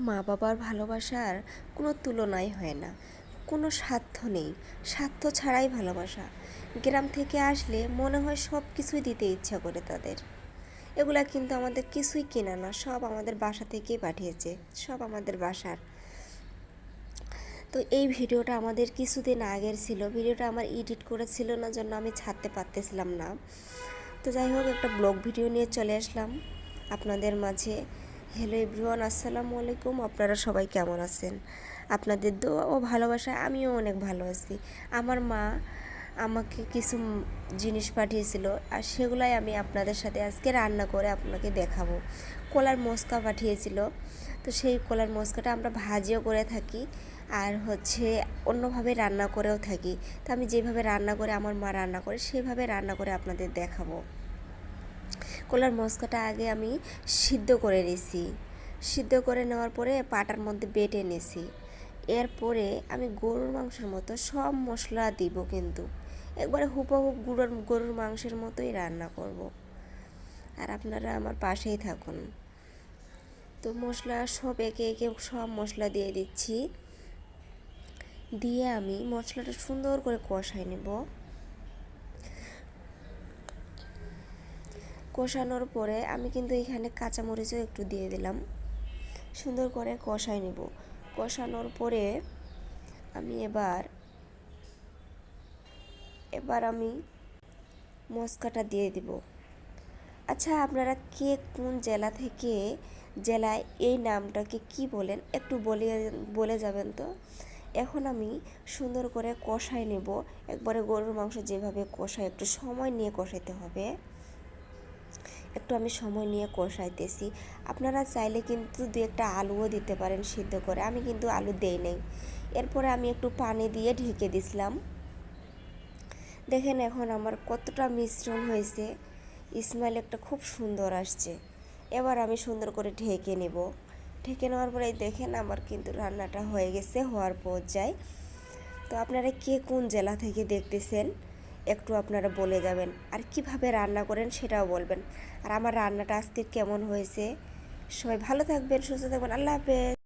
মা বাবার ভালোবাসার কোনো তুলনাই হয় না, কোনো স্বার্থ নেই, স্বার্থ ছাড়াই ভালোবাসা। গ্রাম থেকে আসলে মনে হয় সব কিছুই দিতে ইচ্ছা করে তাদের। এগুলা কিন্তু আমাদের কিছুই কেনা না, সব আমাদের বাসা থেকেই পাঠিয়েছে, সব আমাদের বাসার। তো এই ভিডিওটা আমাদের কিছুদিন আগের ছিল, ভিডিওটা আমার এডিট করেছিল না জন্য আমি ছাড়তে পারতেছিলাম না। তো যাই হোক, একটা ব্লগ ভিডিও নিয়ে চলে আসলাম আপনাদের মাঝে। হ্যালো এভরিওয়ান, আসসালামু আলাইকুম। আপনারা সবাই কেমন আছেন? আপনাদের দোয়া ও ভালোবাসায় আমিও অনেক ভালো আছি। আমার মা আমাকে কিছু জিনিস পাঠিয়েছিল, আর সেগুলাই আমি আপনাদের সাথে আজকে রান্না করে আপনাকে দেখাবো। কলার মস্কা পাঠিয়েছিল, তো সেই কলার মস্কাটা আমরা ভাজিও করে থাকি, আর অন্যভাবে রান্না করেও থাকি। তো আমি যেভাবে রান্না করে আমার মা রান্না করে সেভাবে রান্না করে আপনাদের দেখাবো। কলার মস্কাটা আগে আমি সিদ্ধ করে নিয়েছি, সিদ্ধ করে নেওয়ার পরে পাটার মধ্যে বেটে নিয়েছি। এরপরে আমি গরুর মাংসের মতো সব মশলা দিব, কিন্তু একবারে হুবহুব গরুর মাংসের মতোই রান্না করব। আর আপনারা আমার পাশেই থাকুন। তো মশলা সব একে একে সব মশলা দিয়ে দিচ্ছি, দিয়ে আমি মশলাটা সুন্দর করে কষাই নেব। কষানোর পরে আমি কিন্তু এখানে কাঁচামরিচও একটু দিয়ে দিলাম, সুন্দর করে কষাই নেব। কষানোর পরে আমি এবার আমি মশলাটা দিয়ে দিব। আচ্ছা, আপনারা কে কোন জেলায় এই নামটাকে কি বলেন একটু বলে যাবেন তো। এখন আমি সুন্দর করে কষাই নেব, একবারে গরুর মাংস যেভাবে কষাই একটু সময় নিয়ে কষাইতে হবে। একটু আমি সময় নিয়ে কষাইতেছি। আপনারা চাইলে কিন্তু দু একটা আলুও দিতে পারেন সিদ্ধ করে, আমি কিন্তু আলু দেই নাই। এরপরে আমি একটু পানি দিয়ে ঢেকে দিছিলাম। দেখেন এখন আমার কতটা মিশ্রণ হয়েছে, স্মেল একটা খুব সুন্দর আসছে। এবার আমি সুন্দর করে ঢেকে নেব। ঢেকে নেওয়ার পরে দেখেন আমার কিন্তু রান্নাটা হয়ে গেছে, হওয়ার পর্যায়ে। তো আপনারা কে কোন জেলা থেকে দেখতেছেন একটু আপনারা বলে যাবেন, আর কিভাবে রান্না করেন সেটাও বলবেন। আর আমার রান্নাটা আজকে কেমন হয়েছে। সবাই ভালো থাকবেন, সুস্থ থাকবেন। আল্লাহ হাফেজ।